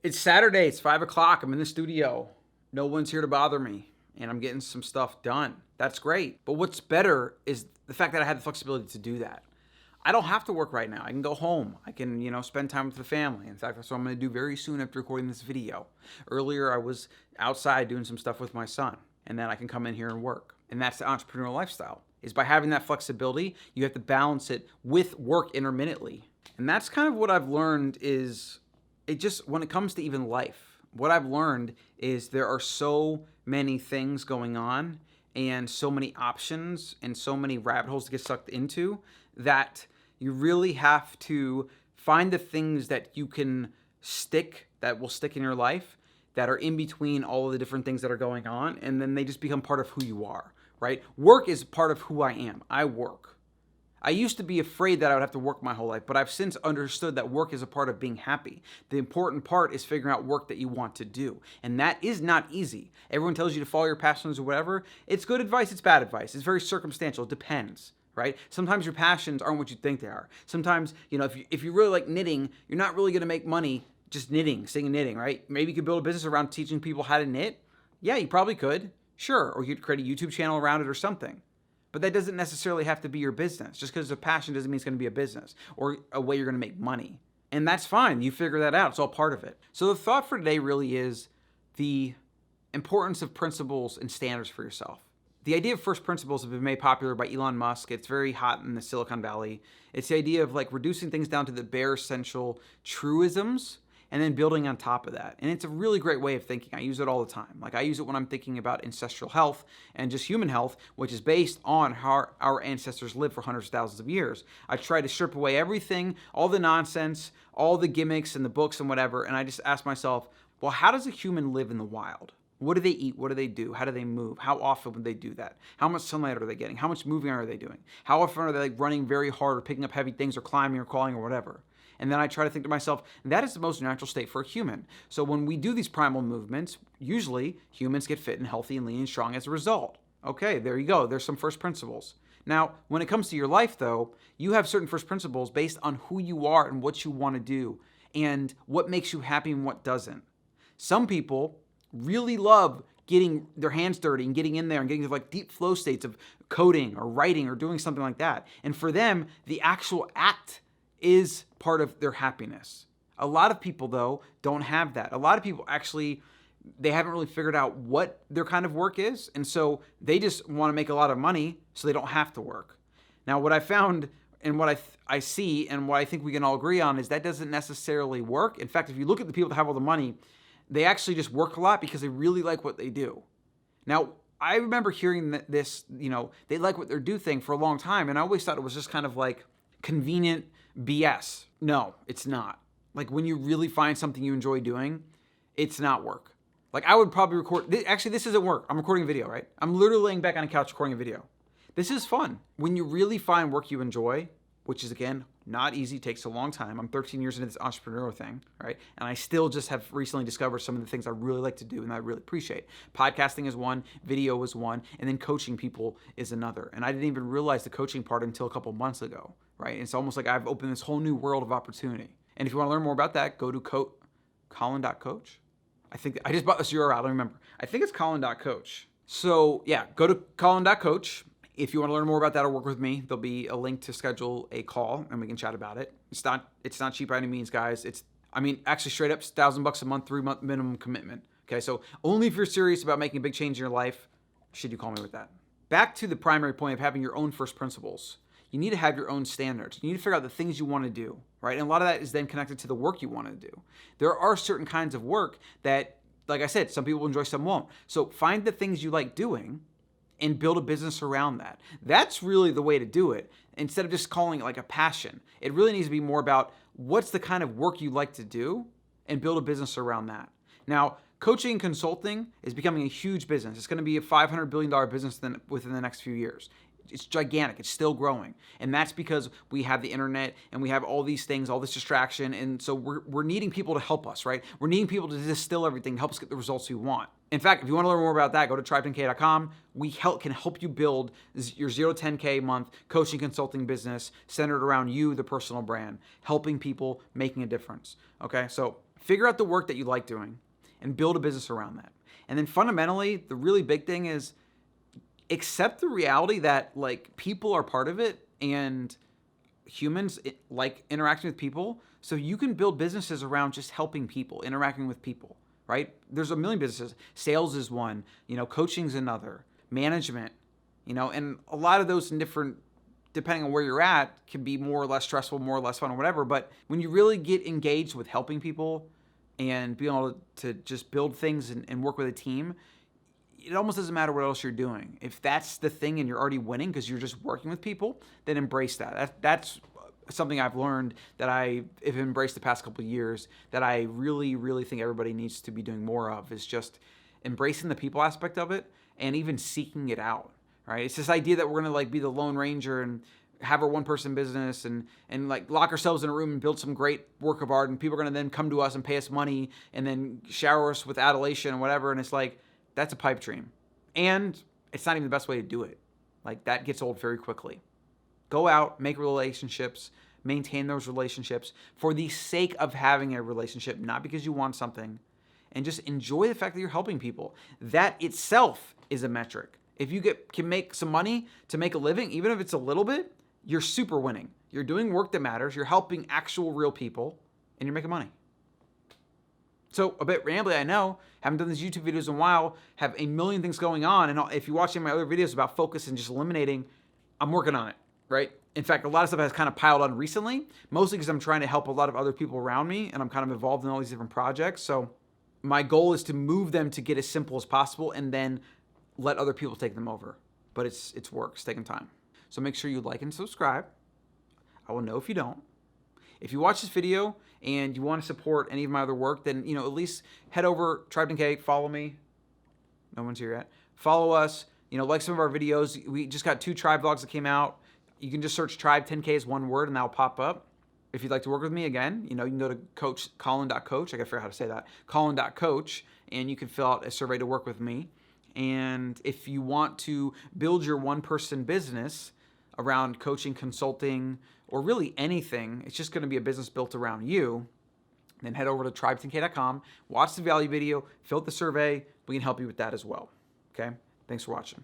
It's Saturday. It's 5 o'clock. I'm in the studio. No one's here to bother me, and I'm getting some stuff done. That's great. But what's better is the fact that I had the flexibility to do that. I don't have to work right now. I can go home. I can, spend time with the family. In fact, that's what I'm going to do very soon after recording this video. Earlier, I was outside doing some stuff with my son, and then I can come in here and work. And that's the entrepreneurial lifestyle. Is by having that flexibility, you have to balance it with work intermittently. And that's kind of what I've learned is when it comes to even life, what I've learned is there are so many things going on and so many options and so many rabbit holes to get sucked into that you really have to find the things that you can that will stick in your life, that are in between all of the different things that are going on, and then they just become part of who you are, right? Work is part of who I am. I work. I used to be afraid that I would have to work my whole life, but I've since understood that work is a part of being happy. The important part is figuring out work that you want to do. And that is not easy. Everyone tells you to follow your passions or whatever. It's good advice, it's bad advice. It's very circumstantial. It depends, right? Sometimes your passions aren't what you think they are. Sometimes, if you really like knitting, you're not really going to make money just knitting, singing knitting, right? Maybe you could build a business around teaching people how to knit. Yeah, you probably could. Sure. Or you could create a YouTube channel around it or something. But that doesn't necessarily have to be your business. Just because it's a passion doesn't mean it's going to be a business or a way you're going to make money. And that's fine. You figure that out. It's all part of it. So the thought for today really is the importance of principles and standards for yourself. The idea of first principles have been made popular by Elon Musk. It's very hot in the Silicon Valley. It's the idea of like reducing things down to the bare essential truisms and then building on top of that. And it's a really great way of thinking. I use it all the time. Like I use it when I'm thinking about ancestral health and just human health, which is based on how our ancestors lived for hundreds of thousands of years. I try to strip away everything, all the nonsense, all the gimmicks and the books and whatever, and I just ask myself, well, how does a human live in the wild? What do they eat? What do they do? How do they move? How often would they do that? How much sunlight are they getting? How much moving are they doing? How often are they like running very hard or picking up heavy things or climbing or crawling or whatever? And then I try to think to myself, that is the most natural state for a human. So when we do these primal movements, usually humans get fit and healthy and lean and strong as a result. Okay, there you go. There's some first principles. Now, when it comes to your life, though, you have certain first principles based on who you are and what you want to do and what makes you happy and what doesn't. Some people really love getting their hands dirty and getting in there and getting to like deep flow states of coding or writing or doing something like that. And for them, the actual act is part of their happiness. A lot of people, though, don't have that. A lot of people actually, they haven't really figured out what their kind of work is. And so they just want to make a lot of money so they don't have to work. Now, what I found and what I see and what I think we can all agree on is that doesn't necessarily work. In fact, if you look at the people that have all the money, they actually just work a lot because they really like what they do. Now, I remember hearing this, they like what they do thing for a long time. And I always thought it was just kind of like convenient BS. No, it's not. Like when you really find something you enjoy doing, it's not work. Like I would probably actually this isn't work. I'm recording a video, right? I'm literally laying back on a couch recording a video. This is fun. When you really find work you enjoy, which is again, not easy, takes a long time. I'm 13 years into this entrepreneurial thing, right? And I still just have recently discovered some of the things I really like to do and I really appreciate. Podcasting is one, video is one, and then coaching people is another. And I didn't even realize the coaching part until a couple months ago, right? It's almost like I've opened this whole new world of opportunity. And if you want to learn more about that, go to Colin.coach. I think I just bought this URL, I don't remember. I think it's Colin.coach. So yeah, go to Colin.coach. If you want to learn more about that or work with me, there'll be a link to schedule a call and we can chat about it. It's not cheap by any means, guys. Actually straight up it's $1,000 a month, 3-month minimum commitment. Okay, so only if you're serious about making a big change in your life, should you call me with that. Back to the primary point of having your own first principles. You need to have your own standards. You need to figure out the things you want to do, right? And a lot of that is then connected to the work you want to do. There are certain kinds of work that, like I said, some people enjoy, some won't. So find the things you like doing and build a business around that. That's really the way to do it. Instead of just calling it like a passion, it really needs to be more about what's the kind of work you like to do and build a business around that. Now, coaching and consulting is becoming a huge business. It's going to be a $500 billion business within the next few years. It's gigantic. It's still growing. And that's because we have the internet and we have all these things, all this distraction. And so we're needing people to help us, right? We're needing people to distill everything to help us get the results we want. In fact, if you want to learn more about that, go to tribe10k.com. We can help you build your 0 to 10K month coaching consulting business centered around you, the personal brand, helping people, making a difference. Okay, so Figure out the work that you like doing and build a business around that. And then fundamentally, the really big thing is accept the reality that like people are part of it and humans like interacting with people. So you can build businesses around just helping people, interacting with people, right? There's a million businesses. Sales is one, coaching's another, management, and a lot of those in different, depending on where you're at, can be more or less stressful, more or less fun or whatever. But when you really get engaged with helping people and being able to just build things and work with a team, it almost doesn't matter what else you're doing. If that's the thing and you're already winning because you're just working with people, then embrace that. That's something I've learned that I have embraced the past couple of years that I really, really think everybody needs to be doing more of, is just embracing the people aspect of it and even seeking it out, right? It's this idea that we're going to like be the Lone Ranger and have our one-person business and like lock ourselves in a room and build some great work of art, and people are going to then come to us and pay us money and then shower us with adulation and whatever. And it's like, that's a pipe dream. And it's not even the best way to do it. Like, that gets old very quickly. Go out, make relationships, maintain those relationships for the sake of having a relationship, not because you want something. And just enjoy the fact that you're helping people. That itself is a metric. If you can make some money to make a living, even if it's a little bit, you're super winning. You're doing work that matters. You're helping actual real people, and you're making money. So a bit rambly, I know. Haven't done these YouTube videos in a while. Have a million things going on. And if you're watching my other videos about focus and just eliminating, I'm working on it, right? In fact, a lot of stuff has kind of piled on recently, mostly because I'm trying to help a lot of other people around me, and I'm kind of involved in all these different projects. So my goal is to move them to get as simple as possible and then let other people take them over. But it's work. It's taking time. So make sure you like and subscribe. I will know if you don't. If you watch this video and you want to support any of my other work, then at least head over Tribe 10K, follow me. No one's here yet. Follow us. Like some of our videos. We just got 2 Tribe vlogs that came out. You can just search Tribe 10K as one word and that'll pop up. If you'd like to work with me again, you can go to Colin.coach. I gotta figure out how to say that. Colin.coach, and you can fill out a survey to work with me. And if you want to build your one-person business around coaching, consulting, or really anything, it's just going to be a business built around you, then head over to tribe10k.com, watch the value video, fill out the survey. We can help you with that as well. Okay? Thanks for watching.